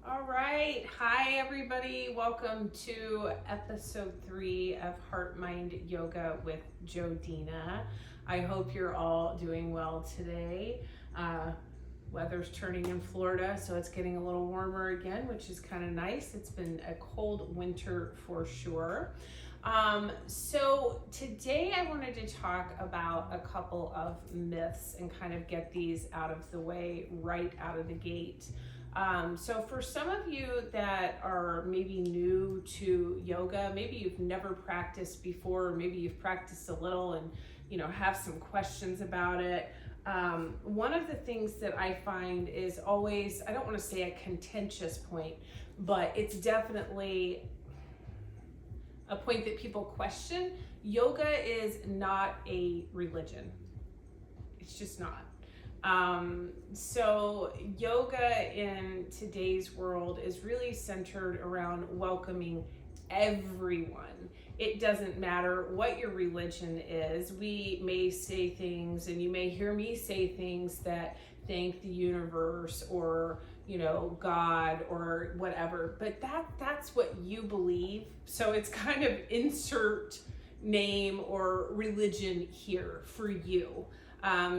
All right. Hi, everybody. Welcome to episode 3 of Heart Mind Yoga with Jodina. I hope you're all doing well today. Weather's turning in Florida, so it's getting a little warmer again, which is kind of nice. It's been a cold winter for sure. So today I wanted to talk about a couple of myths and kind of get these out of the way right out of the gate. So for some of you that are maybe new to yoga, maybe you've never practiced before, or maybe you've practiced a little and have some questions about it. One of the things that I find is always, I don't want to say a contentious point, but it's definitely a point that people question. Yoga is not a religion. It's just not. So yoga in today's world is really centered around welcoming everyone. It doesn't matter what your religion is. We may say things, and you may hear me say things that thank the universe or God or whatever, but that's what you believe. So it's kind of insert name or religion here for you.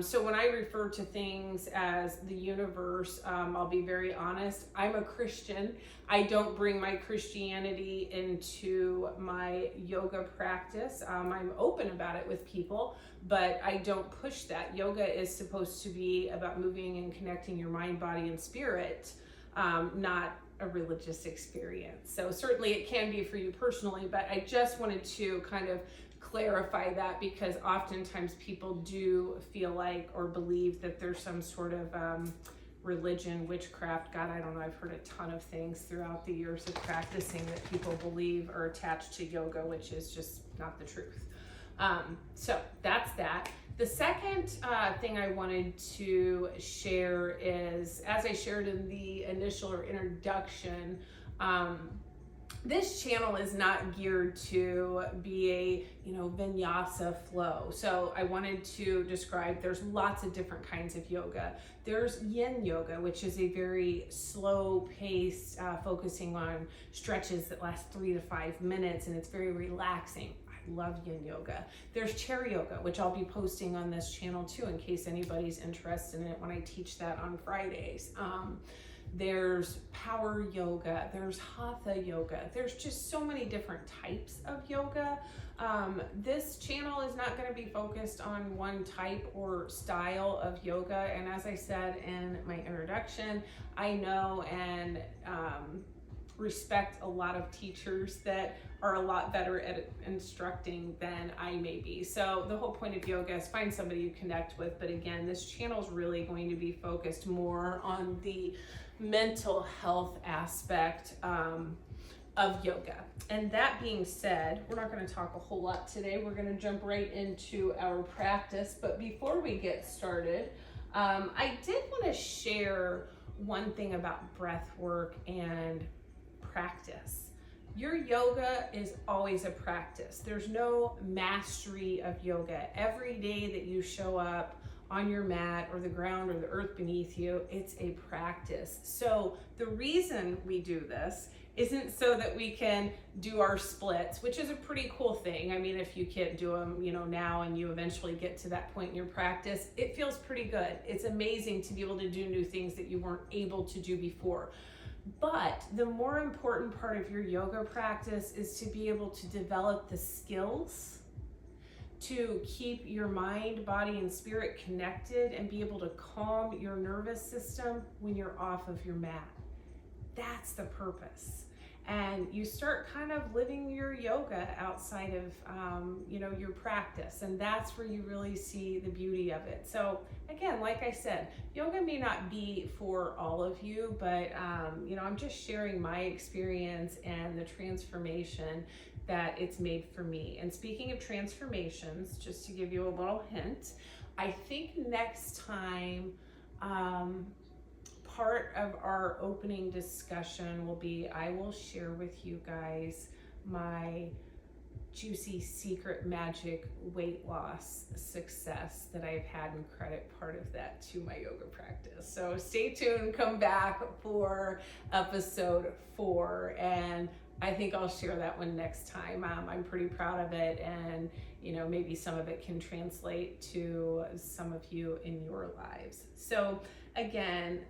So when I refer to things as the universe, I'll be very honest, I'm a Christian. I don't bring my Christianity into my yoga practice. I'm open about it with people, but I don't push that. Yoga is supposed to be about moving and connecting your mind, body, and spirit, not a religious experience. So certainly it can be for you personally, but I just wanted to kind of clarify that, because oftentimes people do feel like or believe that there's some sort of religion, witchcraft. God, I don't know. I've heard a ton of things throughout the years of practicing that people believe are attached to yoga, which is just not the truth. So that's that. The second thing I wanted to share is, as I shared in the initial or introduction, this channel is not geared to be a vinyasa flow. So I wanted to describe, there's lots of different kinds of yoga. There's yin yoga, which is a very slow paced, focusing on stretches that last 3 to 5 minutes, and it's very relaxing. I love yin yoga. There's chair yoga, which I'll be posting on this channel too, in case anybody's interested in it when I teach that on Fridays. There's power yoga, there's hatha yoga. There's just so many different types of yoga. This channel is not going to be focused on one type or style of yoga. And as I said in my introduction, I know and respect a lot of teachers that are a lot better at instructing than I may be. So the whole point of yoga is find somebody you connect with. But again, this channel is really going to be focused more on the mental health aspect of yoga. And that being said, we're not going to talk a whole lot today. We're going to jump right into our practice. But before we get started, I did want to share one thing about breath work and practice. Your yoga is always a practice. There's no mastery of yoga. Every day that you show up on your mat or the ground or the earth beneath you, it's a practice. So the reason we do this isn't so that we can do our splits, which is a pretty cool thing. I mean, if you can't do them, now, and you eventually get to that point in your practice, it feels pretty good. It's amazing to be able to do new things that you weren't able to do before. But the more important part of your yoga practice is to be able to develop the skills to keep your mind, body, and spirit connected and be able to calm your nervous system when you're off of your mat. That's the purpose. And you start kind of living your yoga outside of, your practice. And that's where you really see the beauty of it. So again, like I said, yoga may not be for all of you, but, I'm just sharing my experience and the transformation that it's made for me. And speaking of transformations, just to give you a little hint, I think next time, part of our opening discussion will be, I will share with you guys my juicy secret magic weight loss success that I've had, and credit part of that to my yoga practice. So stay tuned, come back for episode 4, and I think I'll share that one next time. I'm pretty proud of it, and maybe some of it can translate to some of you in your lives. So again,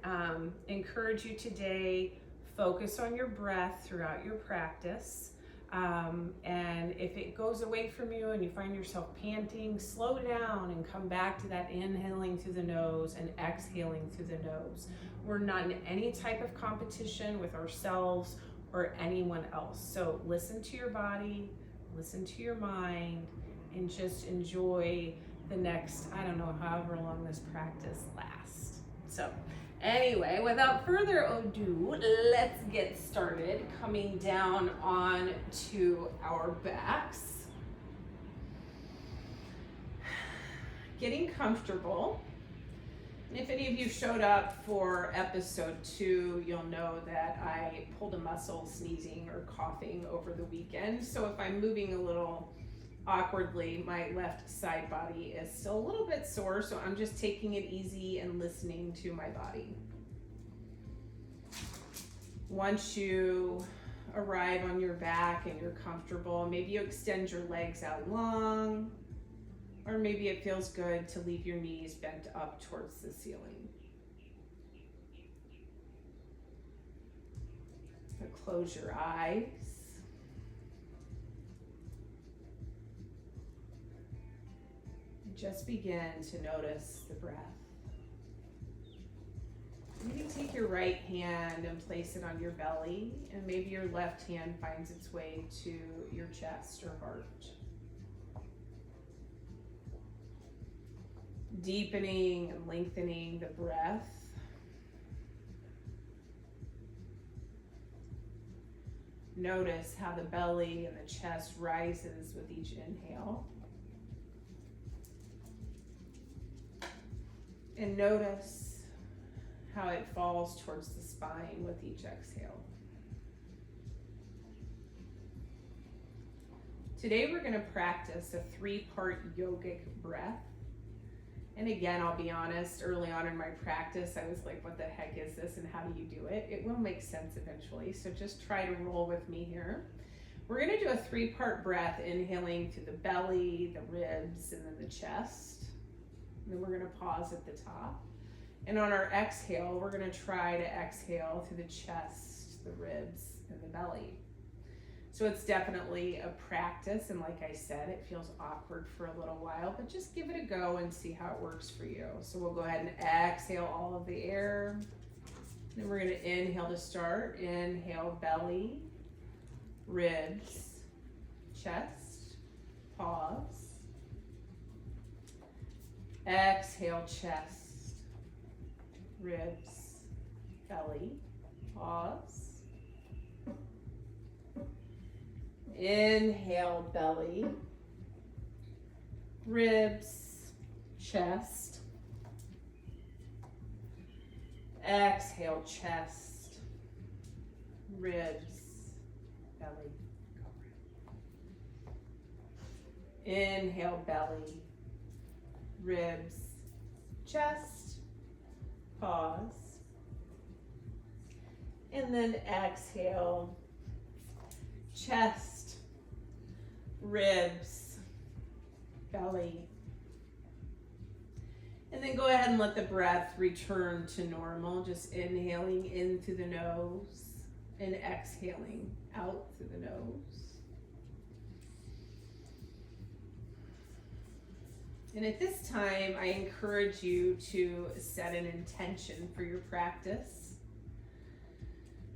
encourage you today, focus on your breath throughout your practice. And if it goes away from you and you find yourself panting, slow down and come back to that inhaling through the nose and exhaling through the nose. We're not in any type of competition with ourselves or anyone else. So listen to your body, listen to your mind, and just enjoy the next, however long this practice lasts. So anyway, without further ado, let's get started. Coming down on to our backs. Getting comfortable. And if any of you showed up for episode 2, you'll know that I pulled a muscle sneezing or coughing over the weekend. So if I'm moving a little awkwardly, my left side body is still a little bit sore, so I'm just taking it easy and listening to my body. Once you arrive on your back and you're comfortable, maybe you extend your legs out long, or maybe it feels good to leave your knees bent up towards the ceiling. So close your eyes. Just begin to notice the breath. Maybe take your right hand and place it on your belly, and maybe your left hand finds its way to your chest or heart. Deepening and lengthening the breath. Notice how the belly and the chest rises with each inhale. And notice how it falls towards the spine with each exhale. Today we're going to practice a 3-part yogic breath. And again, I'll be honest, early on in my practice, I was like, what the heck is this and how do you do it? It will make sense eventually, so just try to roll with me here. We're going to do a 3-part breath, inhaling through the belly, the ribs, and then the chest. And then we're going to pause at the top. And on our exhale, we're going to try to exhale through the chest, the ribs, and the belly. So it's definitely a practice, and like I said, it feels awkward for a little while, but just give it a go and see how it works for you. So we'll go ahead and exhale all of the air. Then we're going to inhale to start. Inhale, belly, ribs, chest, pause. Exhale, chest, ribs, belly, pause. Inhale, belly, ribs, chest. Exhale, chest, ribs, belly. Inhale, belly, ribs, chest, pause. And then exhale, chest, ribs, belly. And then go ahead and let the breath return to normal, just inhaling in through the nose and exhaling out through the nose. And at this time, I encourage you to set an intention for your practice.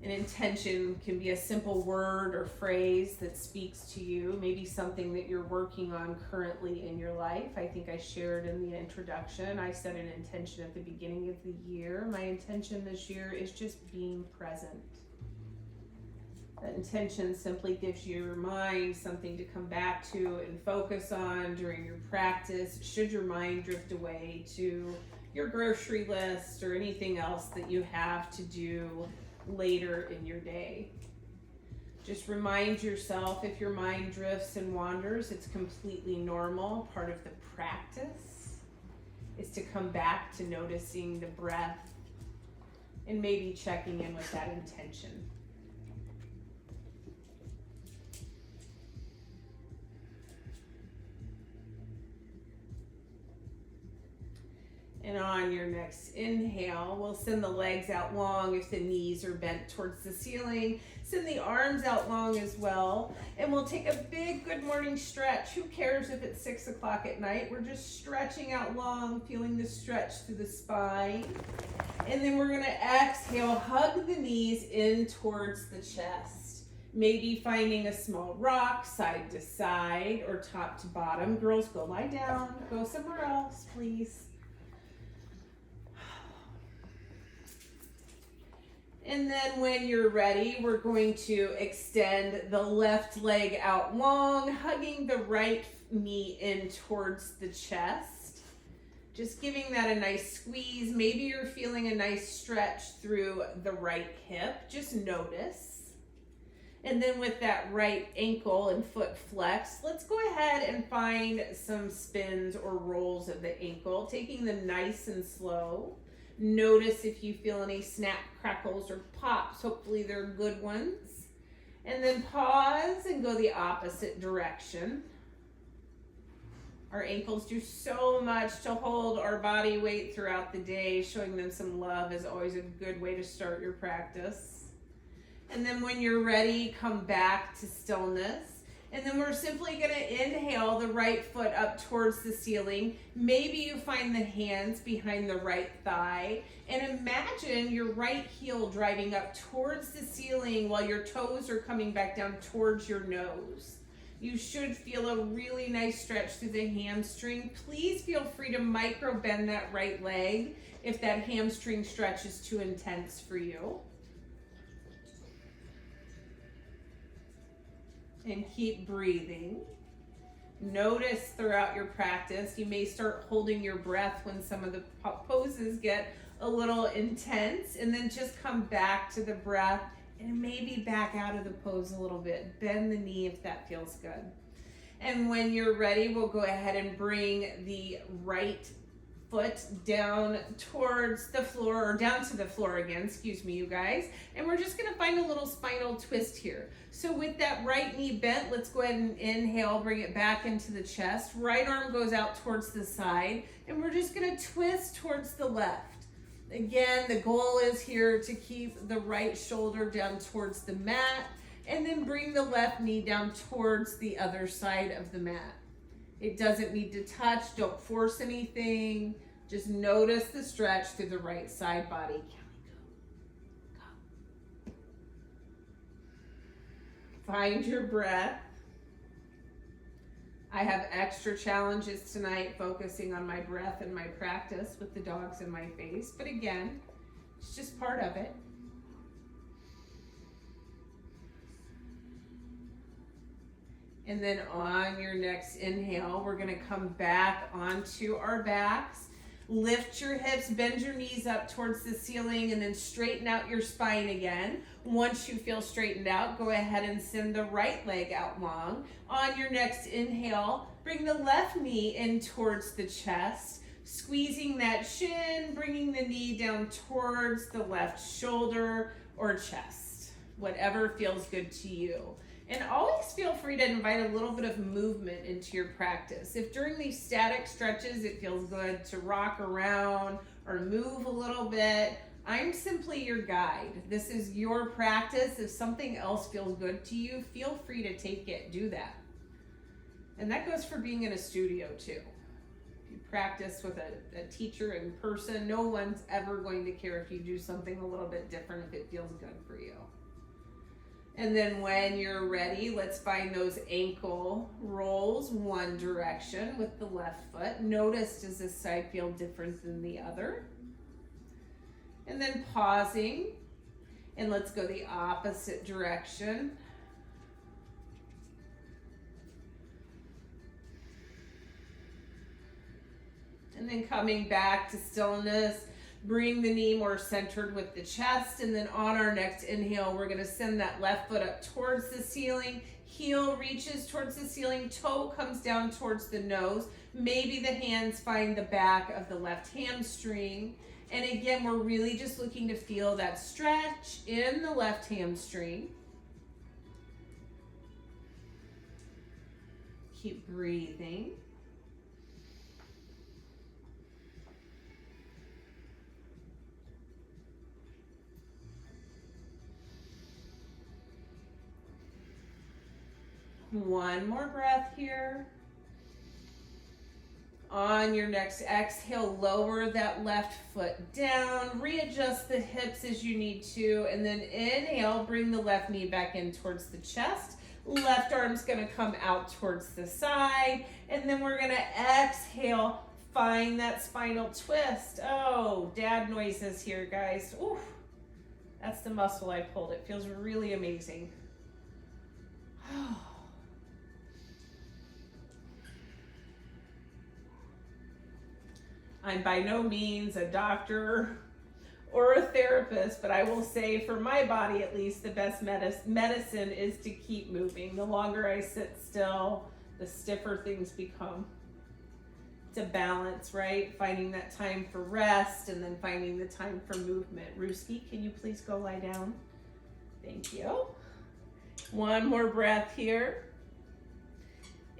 An intention can be a simple word or phrase that speaks to you, maybe something that you're working on currently in your life. I think I shared in the introduction, I set an intention at the beginning of the year. My intention this year is just being present. That intention simply gives your mind something to come back to and focus on during your practice, should your mind drift away to your grocery list or anything else that you have to do later in your day. Just remind yourself, if your mind drifts and wanders, it's completely normal. Part of the practice is to come back to noticing the breath and maybe checking in with that intention. And on your next inhale, we'll send the legs out long if the knees are bent towards the ceiling. Send the arms out long as well. And we'll take a big good morning stretch. Who cares if it's 6 o'clock at night? We're just stretching out long, feeling the stretch through the spine. And then we're going to exhale, hug the knees in towards the chest. Maybe finding a small rock, side to side or top to bottom. Girls, go lie down. Go somewhere else, please. And then when you're ready, we're going to extend the left leg out long, hugging the right knee in towards the chest. Just giving that a nice squeeze. Maybe you're feeling a nice stretch through the right hip. Just notice. And then with that right ankle and foot flex, let's go ahead and find some spins or rolls of the ankle, taking them nice and slow. Notice if you feel any snap, crackles, or pops. Hopefully they're good ones. And then pause and go the opposite direction. Our ankles do so much to hold our body weight throughout the day. Showing them some love is always a good way to start your practice. And then when you're ready, come back to stillness. And then we're simply going to inhale the right foot up towards the ceiling. Maybe you find the hands behind the right thigh. And imagine your right heel driving up towards the ceiling while your toes are coming back down towards your nose. You should feel a really nice stretch through the hamstring. Please feel free to micro bend that right leg if that hamstring stretch is too intense for you. And keep breathing. Notice throughout your practice, you may start holding your breath when some of the poses get a little intense, and then just come back to the breath and maybe back out of the pose a little bit. Bend the knee if that feels good. And when you're ready, we'll go ahead and bring the right foot down towards the floor, or down to the floor again, excuse me, you guys. And we're just gonna find a little spinal twist here. So with that right knee bent, let's go ahead and inhale, bring it back into the chest. Right arm goes out towards the side, and we're just gonna twist towards the left. Again, the goal is here to keep the right shoulder down towards the mat, and then bring the left knee down towards the other side of the mat. It doesn't need to touch, don't force anything. Just notice the stretch through the right side body. Go. Find your breath. I have extra challenges tonight focusing on my breath and my practice with the dogs in my face. But again, it's just part of it. And then on your next inhale, we're gonna come back onto our backs. Lift your hips, bend your knees up towards the ceiling, and then straighten out your spine again. Once you feel straightened out, go ahead and send the right leg out long. On your next inhale, bring the left knee in towards the chest, squeezing that shin, bringing the knee down towards the left shoulder or chest, whatever feels good to you. And always feel free to invite a little bit of movement into your practice. If during these static stretches it feels good to rock around or move a little bit, I'm simply your guide. This is your practice. If something else feels good to you, feel free to take it, do that. And that goes for being in a studio too. If you practice with a teacher in person, no one's ever going to care if you do something a little bit different if it feels good for you. And then when you're ready, let's find those ankle rolls one direction with the left foot. Notice, does this side feel different than the other? And then pausing, and let's go the opposite direction. And then coming back to stillness. Bring the knee more centered with the chest, and then on our next inhale, we're gonna send that left foot up towards the ceiling. Heel reaches towards the ceiling, toe comes down towards the nose. Maybe the hands find the back of the left hamstring. And again, we're really just looking to feel that stretch in the left hamstring. Keep breathing. One more breath here. On your next exhale, lower that left foot down, readjust the hips as you need to, and then inhale, bring the left knee back in towards the chest. Left arm's gonna come out towards the side, and then we're gonna exhale, find that spinal twist. Oh, dad noises here, guys. Oof, that's the muscle I pulled. It feels really amazing. I'm by no means a doctor or a therapist, but I will say for my body at least, the best medicine is to keep moving. The longer I sit still, the stiffer things become. It's a balance, right? Finding that time for rest and then finding the time for movement. Ruski, can you please go lie down? Thank you. One more breath here.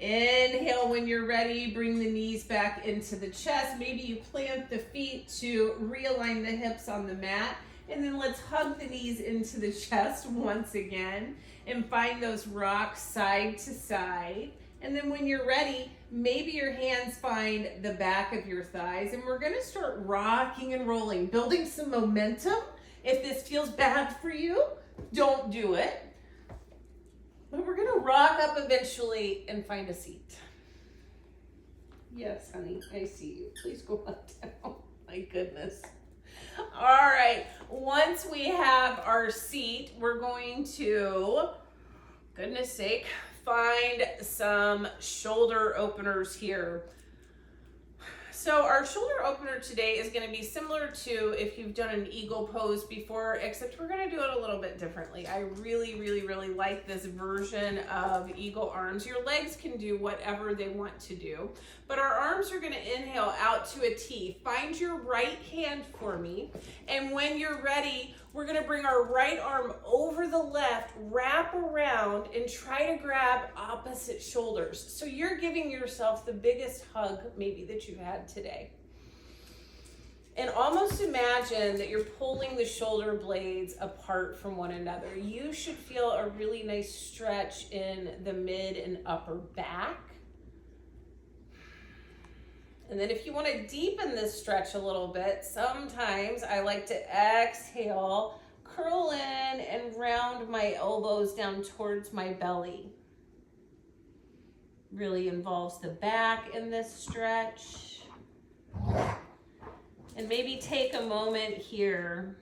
Inhale when you're ready, bring the knees back into the chest. Maybe you plant the feet to realign the hips on the mat. And then let's hug the knees into the chest once again and find those rocks side to side. And then when you're ready, maybe your hands find the back of your thighs. And we're gonna start rocking and rolling, building some momentum. If this feels bad for you, don't do it. But we're gonna rock up eventually and find a seat. Yes, honey, I see you. Please go up down. My goodness. All right, once we have our seat, we're going to, goodness sake, find some shoulder openers here. So our shoulder opener today is going to be similar to if you've done an eagle pose before, except we're going to do it a little bit differently. I really like this version of eagle arms. Your legs can do whatever they want to do, but our arms are going to inhale out to a T. Find your right hand for me, and when you're ready, we're going to bring our right arm over the left, wrap around, and try to grab opposite shoulders. So you're giving yourself the biggest hug maybe that you've had today. And almost imagine that you're pulling the shoulder blades apart from one another. You should feel a really nice stretch in the mid and upper back. And then if you want to deepen this stretch a little bit, sometimes I like to exhale, curl in, and round my elbows down towards my belly. Really involves the back in this stretch. And maybe take a moment here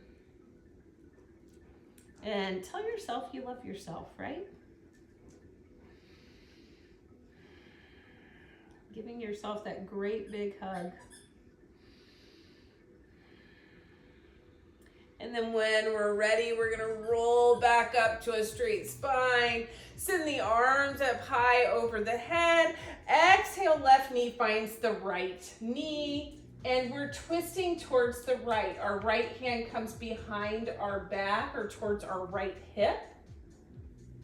and tell yourself you love yourself, right? Giving yourself that great big hug. And then when we're ready, we're gonna roll back up to a straight spine. Send the arms up high over the head. Exhale, left knee finds the right knee. And we're twisting towards the right. Our right hand comes behind our back or towards our right hip,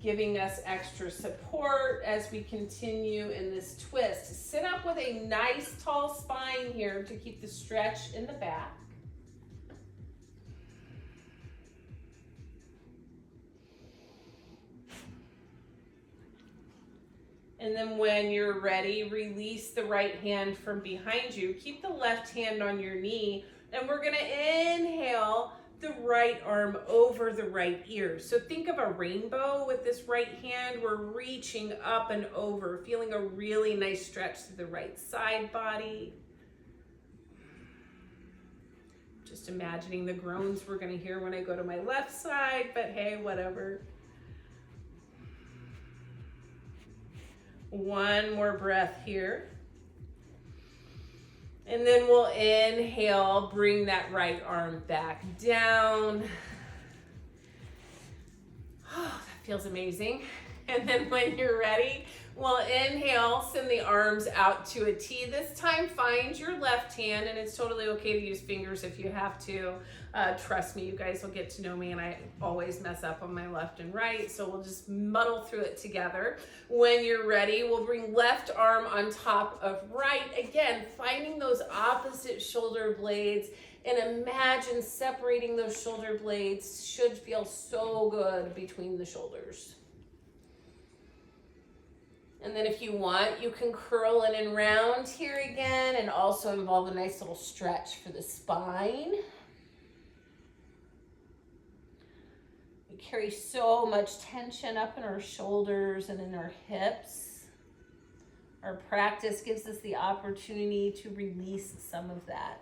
giving us extra support as we continue in this twist. Sit up with a nice tall spine here to keep the stretch in the back. And then when you're ready, release the right hand from behind you. Keep the left hand on your knee, and we're gonna inhale the right arm over the right ear. So think of a rainbow with this right hand. We're reaching up and over, feeling a really nice stretch to the right side body. Just imagining the groans we're gonna hear when I go to my left side, but hey, whatever. One more breath here. And then we'll inhale, bring that right arm back down. Oh, that feels amazing. And then when you're ready, we'll inhale, send the arms out to a T. This time, find your left hand, and it's totally okay to use fingers if you have to. Trust me, you guys will get to know me, and I always mess up on my left and right, so we'll just muddle through it together. When you're ready, we'll bring left arm on top of right. Again, finding those opposite shoulder blades, and imagine separating those shoulder blades. Should feel so good between the shoulders. And then if you want, you can curl in and round here again, and also involve a nice little stretch for the spine. We carry so much tension up in our shoulders and in our hips. Our practice gives us the opportunity to release some of that.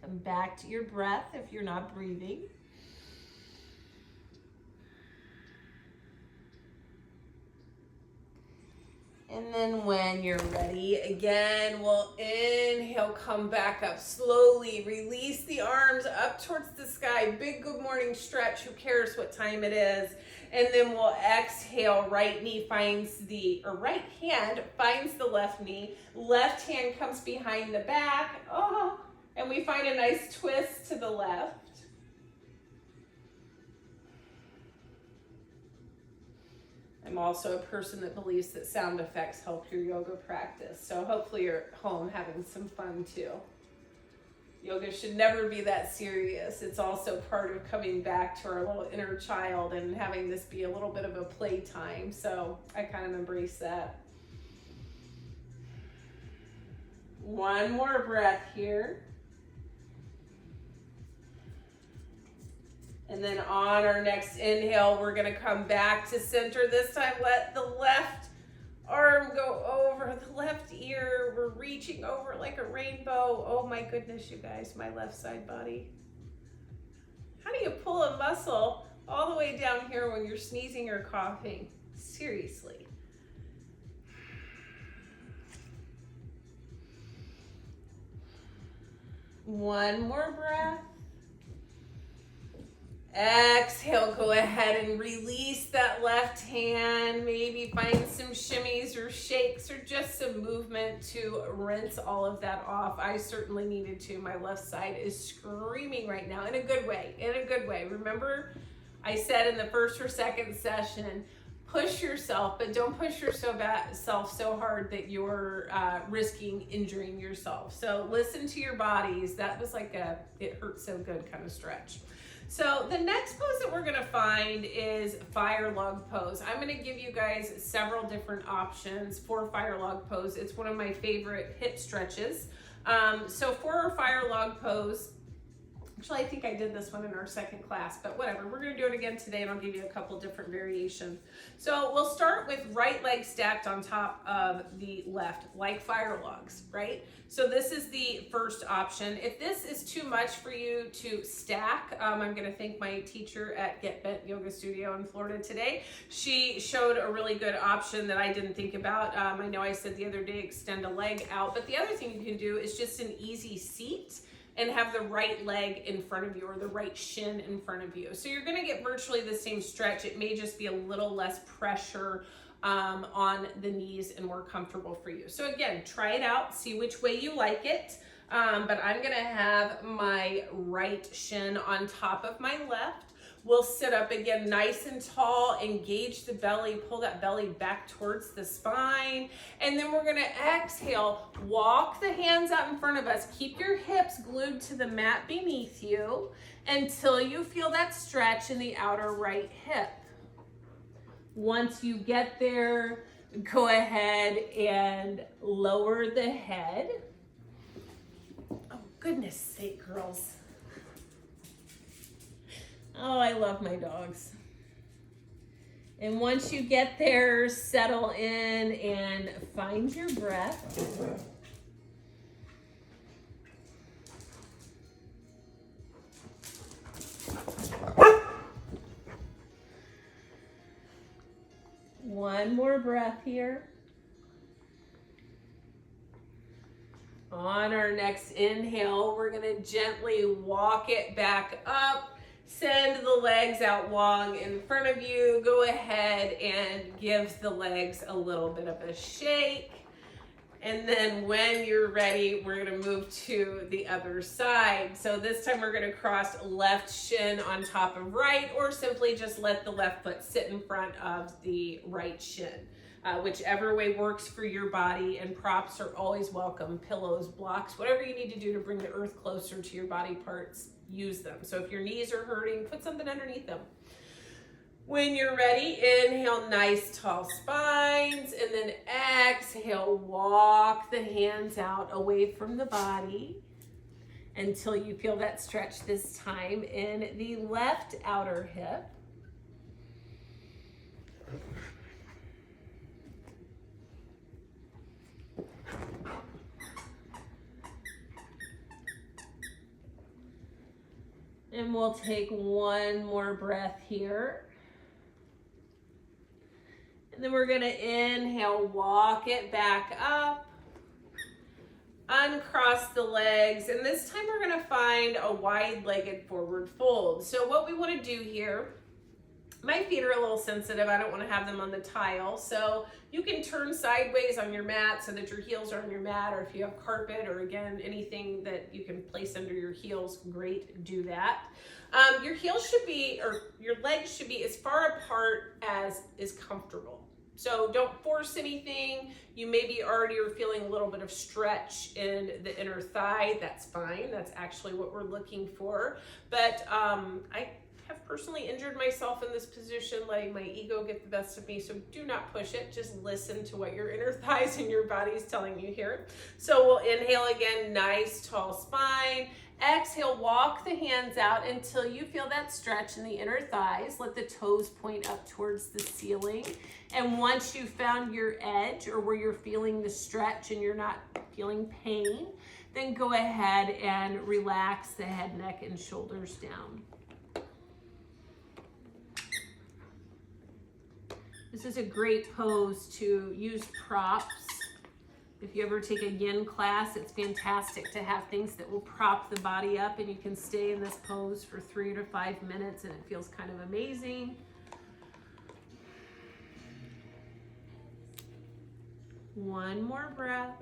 Come back to your breath if you're not breathing. And then when you're ready, again, we'll inhale, come back up slowly, release the arms up towards the sky, big good morning stretch, who cares what time it is. And then we'll exhale, right hand finds the left knee, left hand comes behind the back, and we find a nice twist to the left. I'm also a person that believes that sound effects help your yoga practice. So hopefully you're at home having some fun too. Yoga should never be that serious. It's also part of coming back to our little inner child and having this be a little bit of a playtime. So I kind of embrace that. One more breath here. And then on our next inhale, we're gonna come back to center. This time, let the left arm go over the left ear. We're reaching over like a rainbow. Oh my goodness, you guys, my left side body. How do you pull a muscle all the way down here when you're sneezing or coughing? Seriously. One more breath. Exhale, go ahead and release that left hand. Maybe find some shimmies or shakes or just some movement to rinse all of that off. I certainly needed to. My left side is screaming right now in a good way, Remember, I said in the first or second session, push yourself, but don't push yourself so hard that you're risking injuring yourself. So listen to your bodies. That was like a, it hurts so good kind of stretch. So the next pose that we're gonna find is fire log pose. I'm gonna give you guys several different options for fire log pose. It's one of my favorite hip stretches. So for our fire log pose, actually I think I did this one in our second class, but whatever. We're gonna do it again today and I'll give you a couple different variations. So we'll start with right leg stacked on top of the left, like fire logs, right? So this is the first option. If this is too much for you to stack, I'm gonna thank my teacher at Get Bent Yoga Studio in Florida today. She showed a really good option that I didn't think about. I know I said the other day, extend a leg out, but the other thing you can do is just an easy seat and have the right leg in front of you or the right shin in front of you. So you're gonna get virtually the same stretch. It may just be a little less pressure on the knees and more comfortable for you. So again, try it out, see which way you like it. But I'm gonna have my right shin on top of my left. We'll sit up again nice and tall, engage the belly, pull that belly back towards the spine. And then we're gonna exhale, walk the hands out in front of us. Keep your hips glued to the mat beneath you until you feel that stretch in the outer right hip. Once you get there, go ahead and lower the head. Oh, goodness sake, girls. Oh, I love my dogs. And once you get there, settle in and find your breath. here. On our next inhale, we're gonna gently walk it back up. Send the legs out long in front of you. Go ahead and give the legs a little bit of a shake. And then when you're ready, we're gonna move to the other side. So this time we're gonna cross left shin on top of right, or simply just let the left foot sit in front of the right shin. Whichever way works for your body, and props are always welcome. Pillows, blocks, whatever you need to do to bring the earth closer to your body parts, use them. So if your knees are hurting, put something underneath them. When you're ready, inhale, nice tall spines, and then exhale, walk the hands out away from the body until you feel that stretch, this time in the left outer hip. And we'll take one more breath here. And then we're gonna inhale, walk it back up, uncross the legs, and this time we're gonna find a wide-legged forward fold. So what we wanna do here, my feet are a little sensitive. I don't wanna have them on the tile. So you can turn sideways on your mat so that your heels are on your mat, or if you have carpet, or again, anything that you can place under your heels, great, do that. Your heels should be, or your legs should be as far apart as is comfortable. So don't force anything. You maybe already are feeling a little bit of stretch in the inner thigh. That's fine. That's actually what we're looking for. But I have personally injured myself in this position, letting my ego get the best of me. So do not push it. Just listen to what your inner thighs and your body is telling you here. So we'll inhale again, nice tall spine. Exhale, walk the hands out until you feel that stretch in the inner thighs. Let the toes point up towards the ceiling. And once you've found your edge, or where you're feeling the stretch and you're not feeling pain, then go ahead and relax the head, neck, and shoulders down. This is a great pose to use props. If you ever take a yin class, it's fantastic to have things that will prop the body up, and you can stay in this pose for 3 to 5 minutes and it feels kind of amazing. One more breath.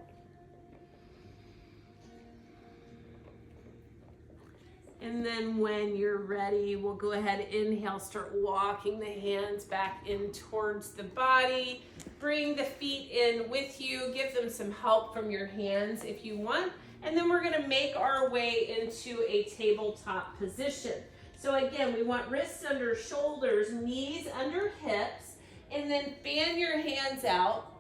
And then when you're ready, we'll go ahead, inhale, start walking the hands back in towards the body. Bring the feet in with you. Give them some help from your hands if you want. And then we're gonna make our way into a tabletop position. So again, we want wrists under shoulders, knees under hips, and then fan your hands out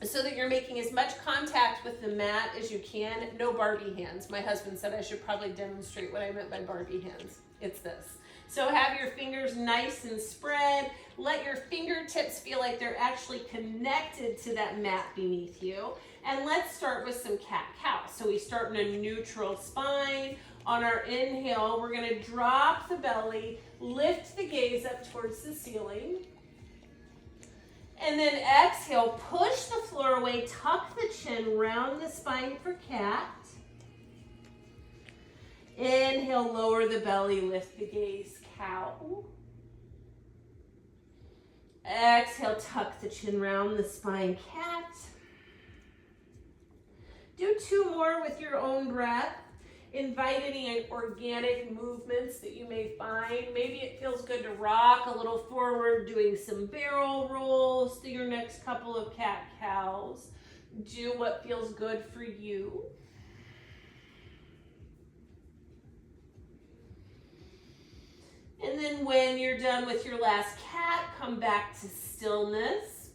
so that you're making as much contact with the mat as you can. No Barbie hands. My husband said I should probably demonstrate what I meant by Barbie hands. It's this. So have your fingers nice and spread. Let your fingertips feel like they're actually connected to that mat beneath you. And let's start with some cat-cow. So we start in a neutral spine. On our inhale, we're gonna drop the belly, lift the gaze up towards the ceiling. And then exhale, push the floor away, tuck the chin, round the spine for cat. Inhale, lower the belly, lift the gaze, cow. Exhale, tuck the chin, round the spine, cat. Do 2 more with your own breath. Invite any organic movements that you may find. Maybe it feels good to rock a little forward, doing some barrel rolls through your next couple of cat-cows. Do what feels good for you. And then when you're done with your last cat, come back to stillness.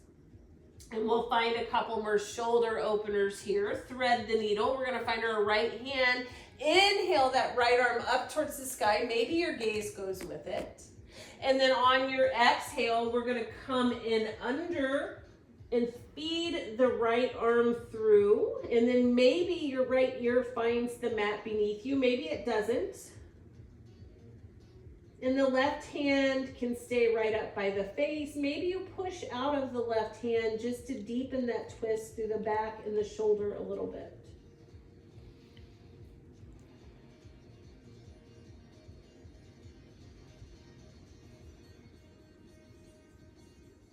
And we'll find a couple more shoulder openers here. Thread the needle. We're gonna find our right hand. Inhale that right arm up towards the sky. Maybe your gaze goes with it. And then on your exhale, we're gonna come in under and feed the right arm through. And then maybe your right ear finds the mat beneath you. Maybe it doesn't. And the left hand can stay right up by the face. Maybe you push out of the left hand just to deepen that twist through the back and the shoulder a little bit.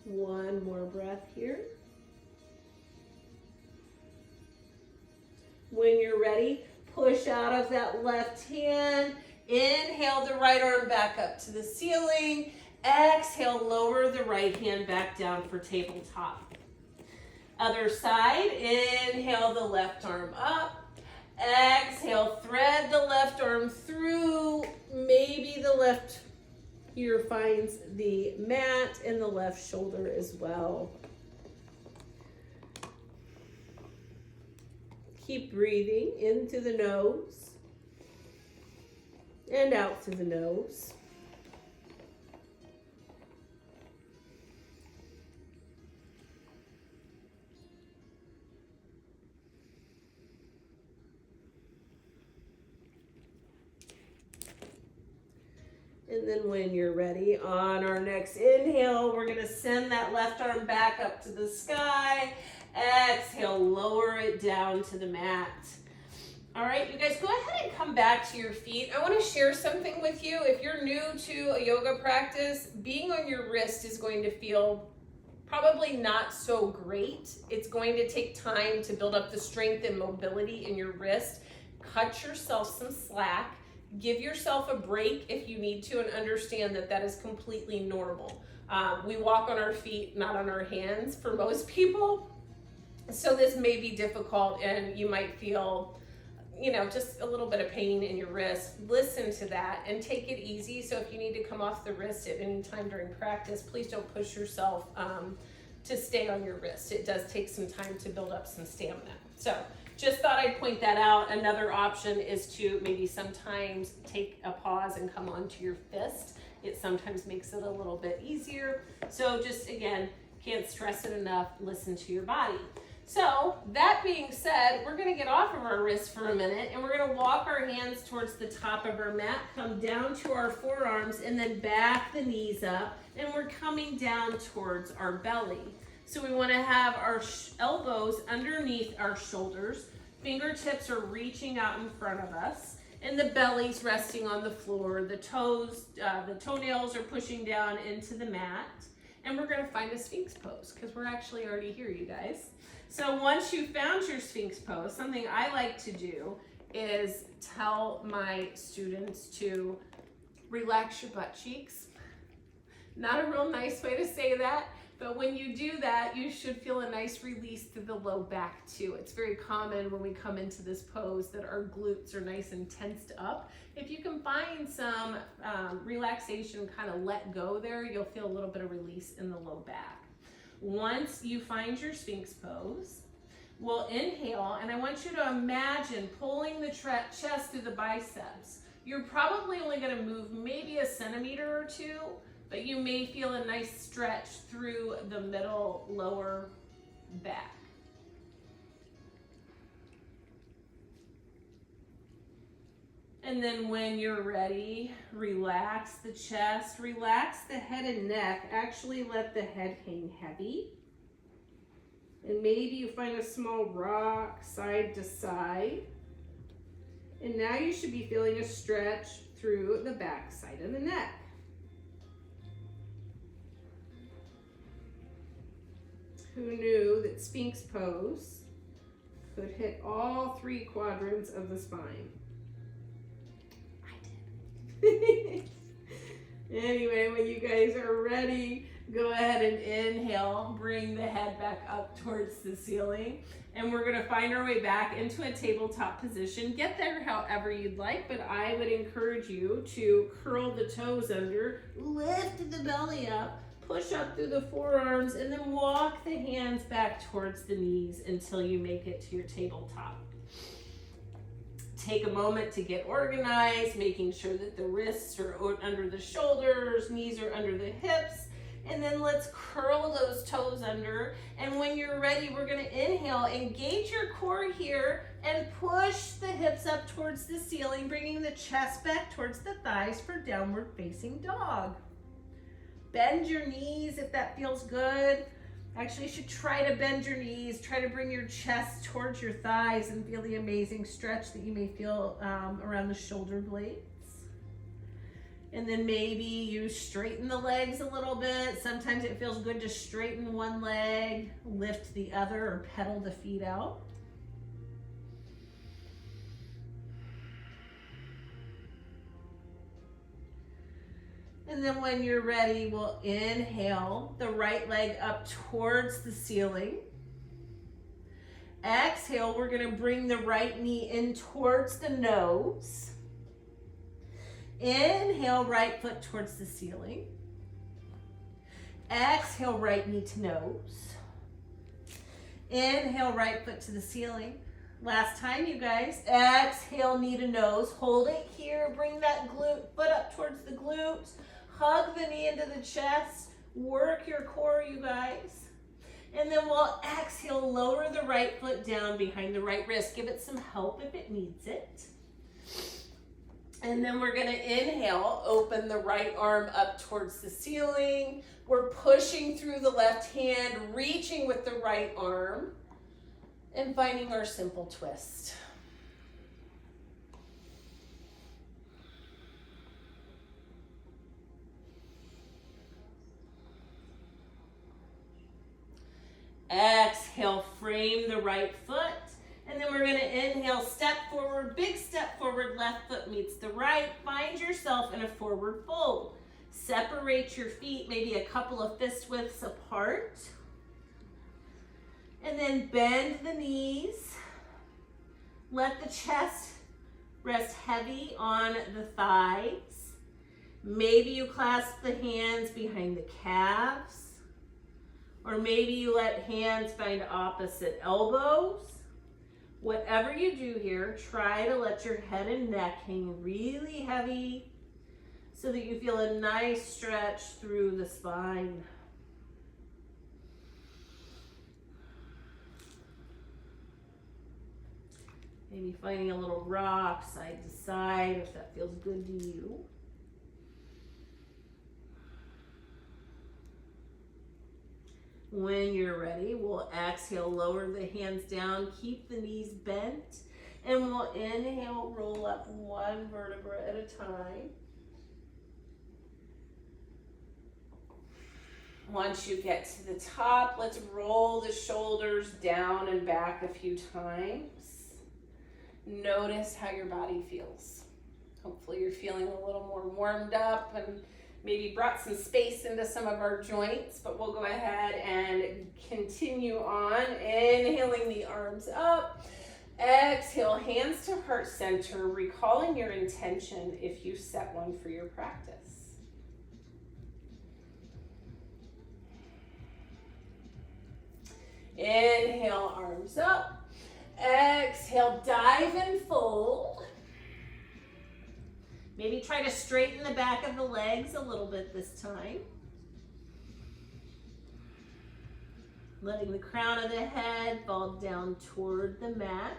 One more breath here. When you're ready, push out of that left hand. Inhale the right arm back up to the ceiling. Exhale, lower the right hand back down for tabletop. Other side, inhale the left arm up. Exhale, thread the left arm through. Maybe the left ear finds the mat and the left shoulder as well. Keep breathing into the nose and out through the nose. And then when you're ready, on our next inhale, we're going to send that left arm back up to the sky. Exhale, lower it down to the mat. All right, you guys, go ahead and come back to your feet. I want to share something with you. If you're new to a yoga practice, being on your wrist is going to feel probably not so great. It's going to take time to build up the strength and mobility in your wrist. Cut yourself some slack. Give yourself a break if you need to, and understand that that is completely normal. We walk on our feet, not on our hands for most people. So this may be difficult and you might feel, just a little bit of pain in your wrist. Listen to that and take it easy. So if you need to come off the wrist at any time during practice, please don't push yourself to stay on your wrist. It does take some time to build up some stamina. So just thought I'd point that out. Another option is to maybe sometimes take a pause and come onto your fist. It sometimes makes it a little bit easier. So just, again, can't stress it enough, listen to your body. So that being said, we're gonna get off of our wrist for a minute and we're gonna walk our hands towards the top of our mat, come down to our forearms, and then back the knees up, and we're coming down towards our belly. So we wanna have our elbows underneath our shoulders, fingertips are reaching out in front of us, and the belly's resting on the floor. The toenails are pushing down into the mat, and we're gonna find a Sphinx pose because we're actually already here, you guys. So once you've found your Sphinx pose, something I like to do is tell my students to relax your butt cheeks. Not a real nice way to say that, but when you do that, you should feel a nice release through the low back too. It's very common when we come into this pose that our glutes are nice and tensed up. If you can find some relaxation, kind of let go there, you'll feel a little bit of release in the low back. Once you find your Sphinx pose, we'll inhale, and I want you to imagine pulling the chest through the biceps. You're probably only going to move maybe a centimeter or two, but you may feel a nice stretch through the middle lower back. And then when you're ready, relax the chest, relax the head and neck. Actually let the head hang heavy. And maybe you find a small rock side to side. And now you should be feeling a stretch through the back side of the neck. Who knew that Sphinx pose could hit all three quadrants of the spine? Anyway, when you guys are ready, go ahead and inhale, bring the head back up towards the ceiling, and we're going to find our way back into a tabletop position. Get there however you'd like, but I would encourage you to curl the toes under, lift the belly up, push up through the forearms, and then walk the hands back towards the knees until you make it to your tabletop. Take a moment to get organized, making sure that the wrists are under the shoulders, knees are under the hips, and then let's curl those toes under. And when you're ready, we're going to inhale, engage your core here, and push the hips hips up towards the ceiling, bringing the chest back towards the thighs for downward facing dog. Bend your knees if that feels good. Actually, you should try to bend your knees, try to bring your chest towards your thighs and feel the amazing stretch that you may feel around the shoulder blades. And then maybe you straighten the legs a little bit. Sometimes it feels good to straighten one leg, lift the other, or pedal the feet out. And then when you're ready, we'll inhale the right leg up towards the ceiling. Exhale, we're gonna bring the right knee in towards the nose. Inhale, right foot towards the ceiling. Exhale, right knee to nose. Inhale, right foot to the ceiling. Last time, you guys. Exhale, knee to nose. Hold it here. Bring that foot up towards the glutes. Hug the knee into the chest. Work your core, you guys. And then we'll exhale, lower the right foot down behind the right wrist. Give it some help if it needs it. And then we're gonna inhale, open the right arm up towards the ceiling. We're pushing through the left hand, reaching with the right arm, and finding our simple twist. Exhale, frame the right foot. And then we're gonna inhale, step forward, big step forward, left foot meets the right. Find yourself in a forward fold. Separate your feet, maybe a couple of fist widths apart. And then bend the knees. Let the chest rest heavy on the thighs. Maybe you clasp the hands behind the calves. Or maybe you let hands find opposite elbows. Whatever you do here, try to let your head and neck hang really heavy so that you feel a nice stretch through the spine. Maybe finding a little rock side to side if that feels good to you. When you're ready, we'll exhale, lower the hands down, keep the knees bent, and we'll inhale, roll up one vertebra at a time. Once you get to the top, let's roll the shoulders down and back a few times. Notice how your body feels. Hopefully you're feeling a little more warmed up and maybe brought some space into some of our joints, but we'll go ahead and continue on. Inhaling the arms up. Exhale, hands to heart center, recalling your intention if you set one for your practice. Inhale, arms up. Exhale, dive and fold. Maybe try to straighten the back of the legs a little bit this time. Letting the crown of the head fall down toward the mat.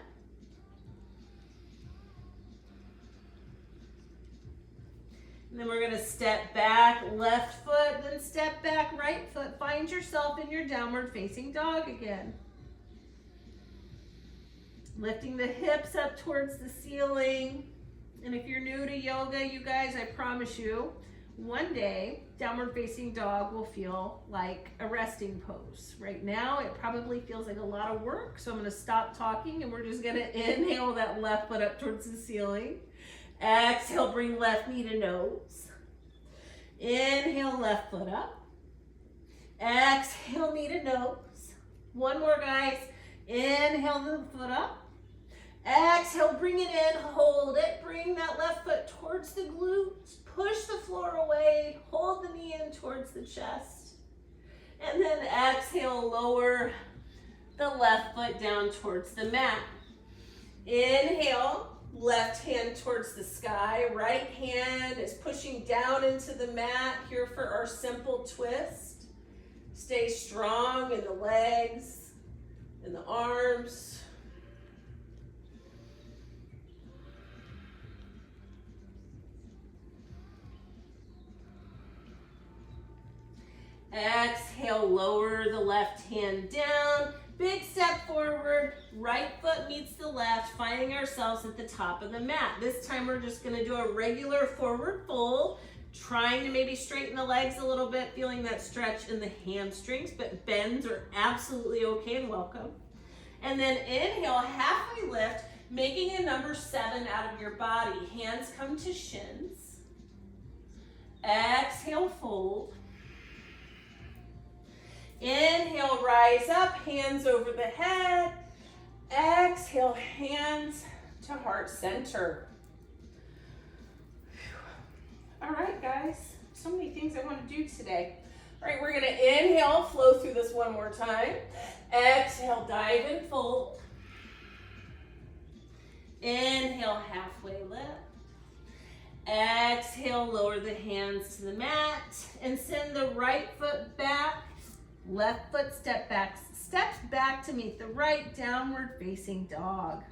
And then we're gonna step back, left foot, then step back, right foot. Find yourself in your downward facing dog again. Lifting the hips up towards the ceiling. And if you're new to yoga, you guys, I promise you, one day, downward facing dog will feel like a resting pose. Right now, it probably feels like a lot of work, so I'm gonna stop talking and we're just gonna inhale that left foot up towards the ceiling. Exhale, bring left knee to nose. Inhale, left foot up. Exhale, knee to nose. One more, guys. Inhale the foot up. Exhale, bring it in, hold it. Bring that left foot towards the glutes. Push the floor away. Hold the knee in towards the chest. And then exhale, lower the left foot down towards the mat. Inhale, left hand towards the sky. Right hand is pushing down into the mat here for our simple twist. Stay strong in the legs, in the arms. Exhale, lower the left hand down. Big step forward, right foot meets the left, finding ourselves at the top of the mat. This time we're just gonna do a regular forward fold, trying to maybe straighten the legs a little bit, feeling that stretch in the hamstrings, but bends are absolutely okay and welcome. And then inhale, halfway lift, making a number 7 out of your body. Hands come to shins. Exhale, fold. Inhale, rise up, hands over the head. Exhale, hands to heart center. All right, guys, so many things I want to do today. All right, we're gonna inhale, flow through this one more time. Exhale, dive and fold. Inhale, halfway lift. Exhale, lower the hands to the mat and send the right foot back. Left foot steps back to meet the right, downward facing dog.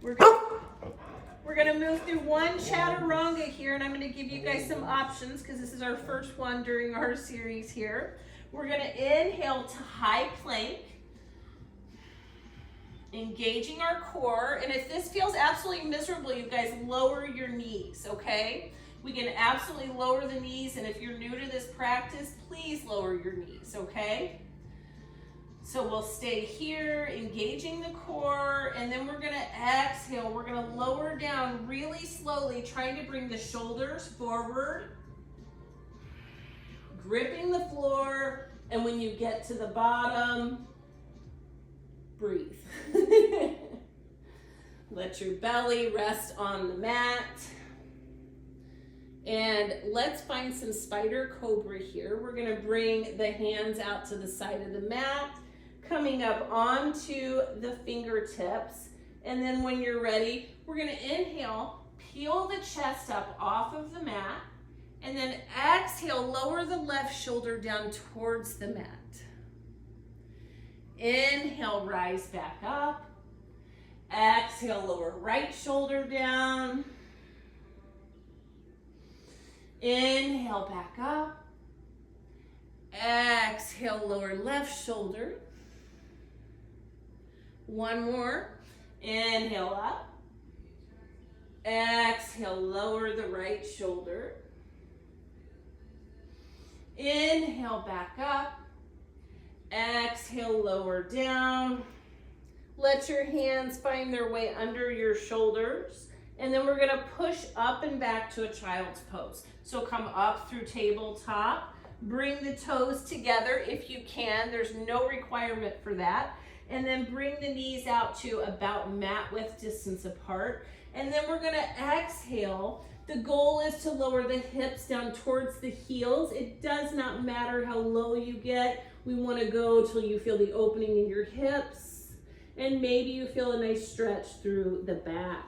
We're gonna move through one chaturanga here, and I'm gonna give you guys some options because this is our first one during our series here. We're gonna inhale to high plank, engaging our core. And if this feels absolutely miserable, you guys lower your knees, okay? We can absolutely lower the knees, and if you're new to this practice, please lower your knees, okay? So we'll stay here, engaging the core, and then we're gonna exhale. We're gonna lower down really slowly, trying to bring the shoulders forward, gripping the floor, and when you get to the bottom, breathe. Let your belly rest on the mat. And let's find some spider cobra here. We're gonna bring the hands out to the side of the mat, coming up onto the fingertips. And then when you're ready, we're gonna inhale, peel the chest up off of the mat, and then exhale, lower the left shoulder down towards the mat. Inhale, rise back up. Exhale, lower right shoulder down. Inhale, back up. Exhale, lower left shoulder. One more. Inhale up. Exhale, lower the right shoulder. Inhale, back up. Exhale, lower down. Let your hands find their way under your shoulders. And then we're gonna push up and back to a child's pose. So come up through tabletop. Bring the toes together if you can. There's no requirement for that. And then bring the knees out to about mat width distance apart. And then we're gonna exhale. The goal is to lower the hips down towards the heels. It does not matter how low you get. We wanna go till you feel the opening in your hips. And maybe you feel a nice stretch through the back.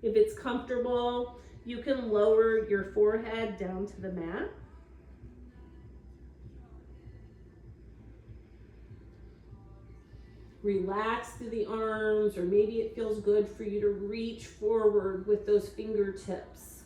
If it's comfortable, you can lower your forehead down to the mat. Relax through the arms, or maybe it feels good for you to reach forward with those fingertips.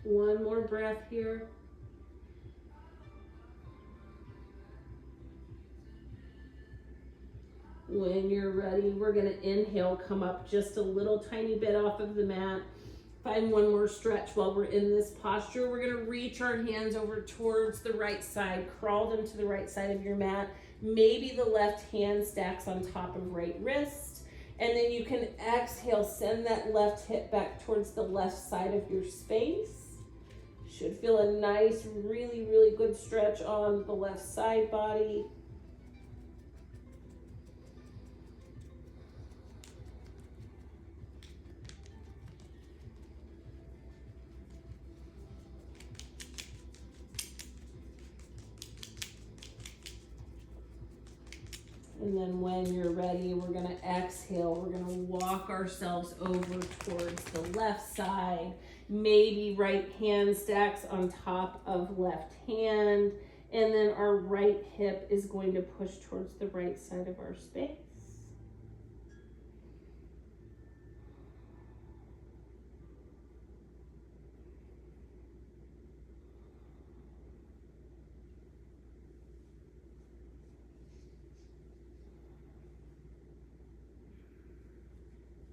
One more breath here. When you're ready, we're gonna inhale, come up just a little tiny bit off of the mat. Find one more stretch while we're in this posture. We're gonna reach our hands over towards the right side, crawl them to the right side of your mat. Maybe the left hand stacks on top of right wrist. And then you can exhale, send that left hip back towards the left side of your space. Should feel a nice, really, really good stretch on the left side body. And then when you're ready, we're gonna exhale. We're gonna walk ourselves over towards the left side. Maybe right hand stacks on top of left hand. And then our right hip is going to push towards the right side of our space.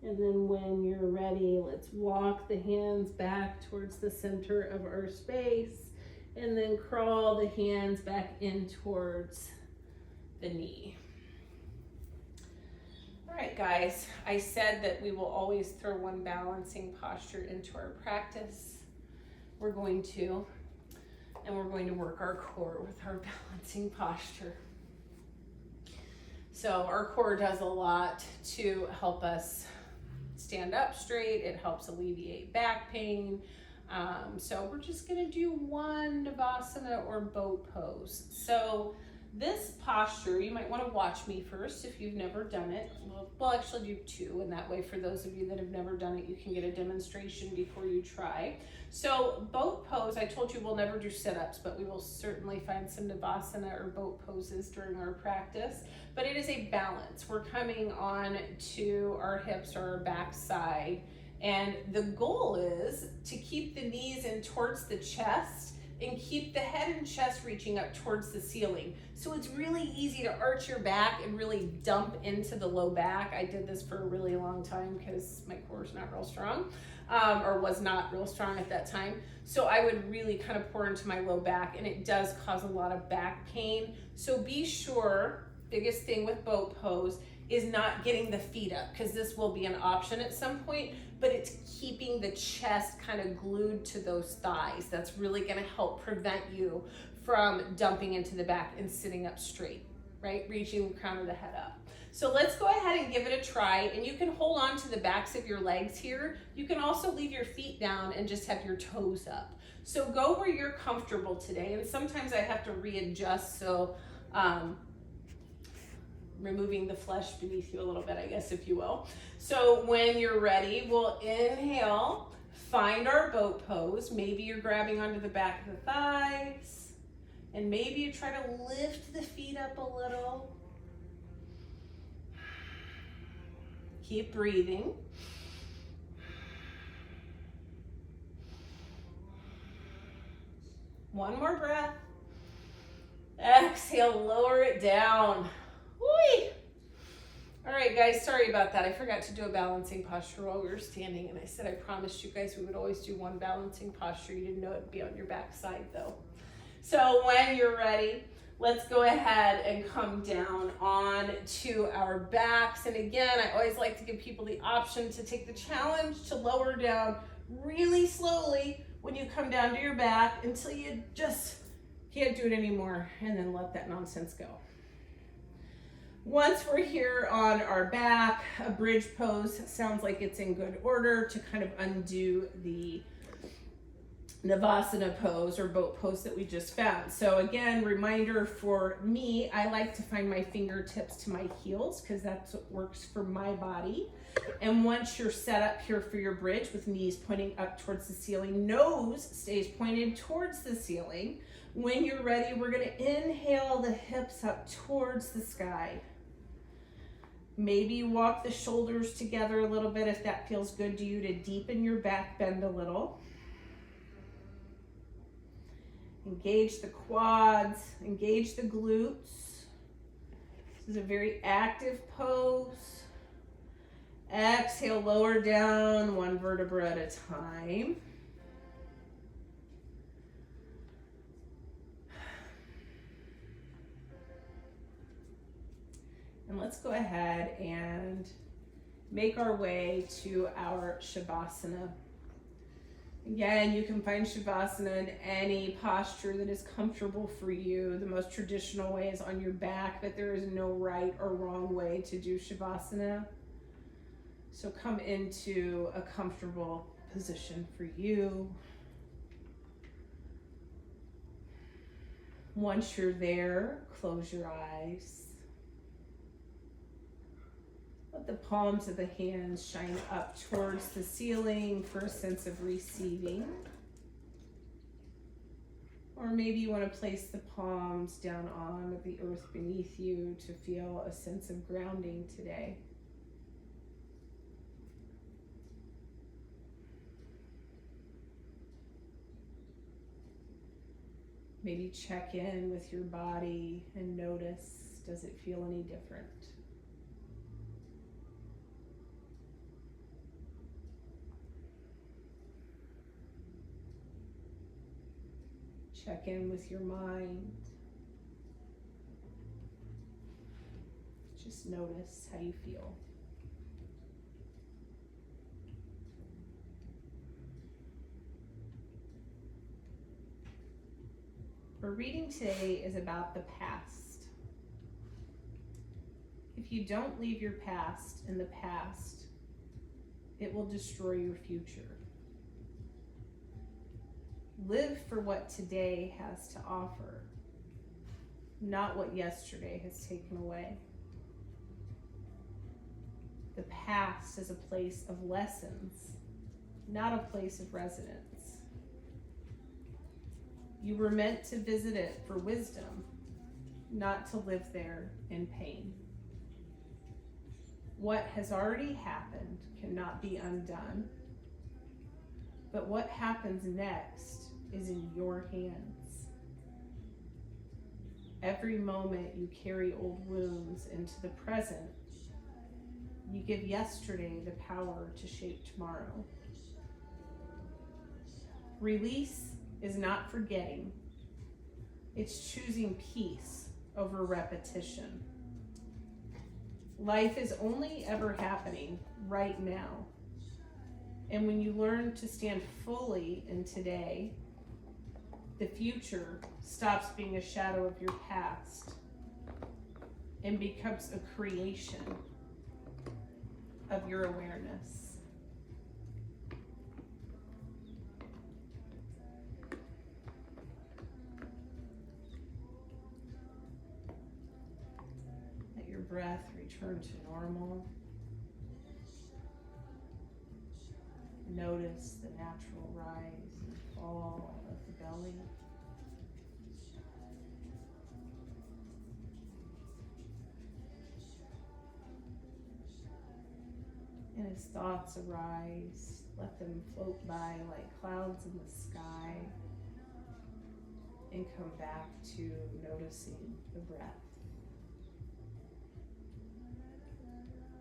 And then when you're ready, let's walk the hands back towards the center of our space and then crawl the hands back in towards the knee. All right, guys, I said that we will always throw one balancing posture into our practice. We're going to work our core with our balancing posture. So our core does a lot to help us stand up straight. It helps alleviate back pain. So we're just gonna do one Navasana or boat pose. So this posture, you might want to watch me first if you've never done it. We'll actually do two, and that way for those of you that have never done it, you can get a demonstration before you try. So boat pose, I told you we'll never do sit-ups, but we will certainly find some Navasana or boat poses during our practice. But it is a balance. We're coming on to our hips or our back side, and the goal is to keep the knees in towards the chest and keep the head and chest reaching up towards the ceiling. So it's really easy to arch your back and really dump into the low back. I did this for a really long time because my core is not real strong, or was not real strong at that time. So I would really kind of pour into my low back, and it does cause a lot of back pain. So be sure, biggest thing with boat pose is not getting the feet up, because this will be an option at some point, but it's keeping the chest kind of glued to those thighs. That's really going to help prevent you from dumping into the back and sitting up straight, right? Reaching the crown of the head up. So let's go ahead and give it a try, and you can hold on to the backs of your legs here. You can also leave your feet down and just have your toes up. So go where you're comfortable today, and sometimes I have to readjust, so removing the flesh beneath you a little bit, I guess, if you will. So when you're ready, we'll inhale, find our boat pose. Maybe you're grabbing onto the back of the thighs, and maybe you try to lift the feet up a little. Keep breathing. One more breath. Exhale, lower it down. Whee! All right, guys, sorry about that. I forgot to do a balancing posture while we were standing, and I said I promised you guys we would always do one balancing posture. You didn't know it'd be on your back side, though. So when you're ready, let's go ahead and come down on to our backs. And again, I always like to give people the option to take the challenge to lower down really slowly when you come down to your back until you just can't do it anymore, and then let that nonsense go. Once we're here on our back, a bridge pose sounds like it's in good order to kind of undo the Navasana pose or boat pose that we just found. So again, reminder for me, I like to find my fingertips to my heels because that's what works for my body. And once you're set up here for your bridge with knees pointing up towards the ceiling, nose stays pointed towards the ceiling. When you're ready, we're going to inhale the hips up towards the sky. Maybe walk the shoulders together a little bit if that feels good to you, to deepen your back bend a little. Engage the quads, engage the glutes. This is a very active pose. Exhale, lower down one vertebra at a time. And let's go ahead and make our way to our Shavasana. Again, you can find Shavasana in any posture that is comfortable for you. The most traditional way is on your back, but there is no right or wrong way to do Shavasana. So come into a comfortable position for you. Once you're there, close your eyes. Let the palms of the hands shine up towards the ceiling for a sense of receiving. Or maybe you want to place the palms down on the earth beneath you to feel a sense of grounding today. Maybe check in with your body and notice, does it feel any different? Check in with your mind. Just notice how you feel. Our reading today is about the past. If you don't leave your past in the past, it will destroy your future. Live for what today has to offer, not what yesterday has taken away. The past is a place of lessons, not a place of residence. You were meant to visit it for wisdom, not to live there in pain. What has already happened cannot be undone, but what happens next is in your hands. Every moment you carry old wounds into the present, you give yesterday the power to shape tomorrow. Release is not forgetting. It's choosing peace over repetition. Life is only ever happening right now. And when you learn to stand fully in today, the future stops being a shadow of your past and becomes a creation of your awareness. Let your breath return to normal. Notice the natural rise and fall of the belly. And as thoughts arise, let them float by like clouds in the sky and come back to noticing the breath.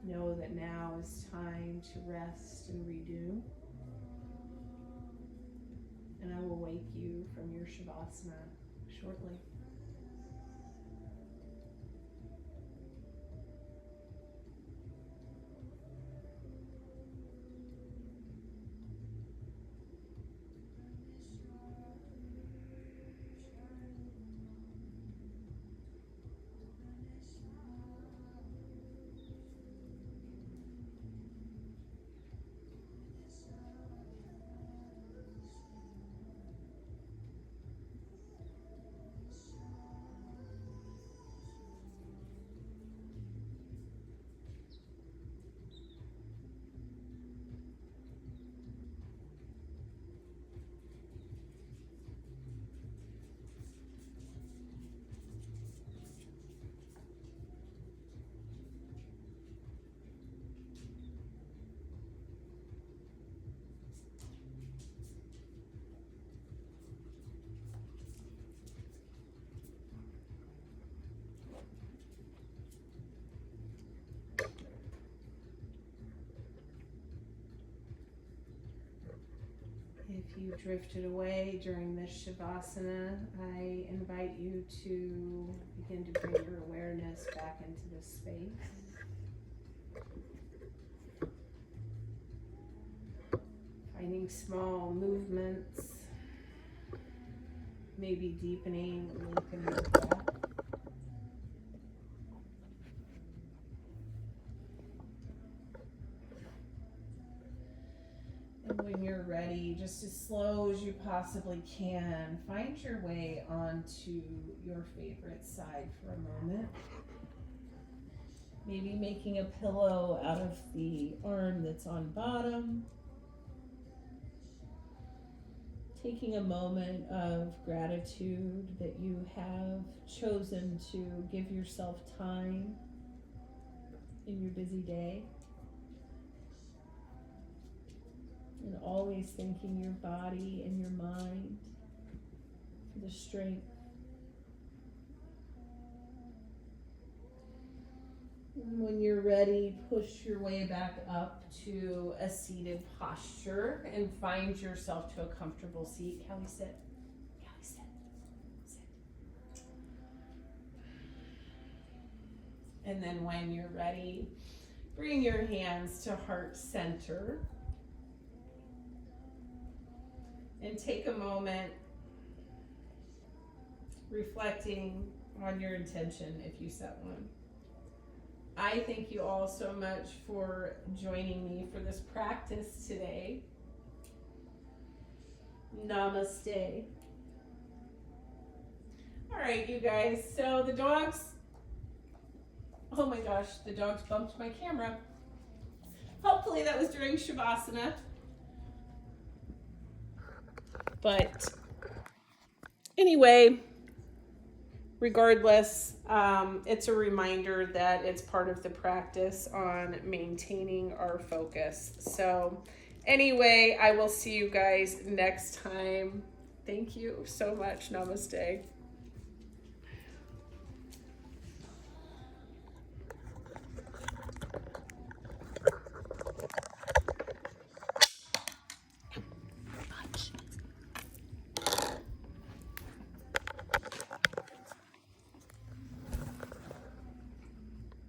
Know that now is time to rest and redo. And I will wake you from your Shavasana shortly. If you drifted away during this Shavasana, I invite you to begin to bring your awareness back into this space. Finding small movements, maybe deepening and lengthening your breath. And when you're ready, just as slow as you possibly can, find your way onto your favorite side for a moment. Maybe making a pillow out of the arm that's on bottom. Taking a moment of gratitude that you have chosen to give yourself time in your busy day. And always thanking your body and your mind for the strength. And when you're ready, push your way back up to a seated posture and find yourself to a comfortable seat. Callie, sit. Callie, sit. Sit. And then when you're ready, bring your hands to heart center. And take a moment reflecting on your intention if you set one. I thank you all so much for joining me for this practice today. Namaste. All right, you guys, so the dogs, oh my gosh, the dogs bumped my camera. Hopefully that was during Shavasana. But anyway, regardless, it's a reminder that it's part of the practice on maintaining our focus. So anyway, I will see you guys next time. Thank you so much. Namaste.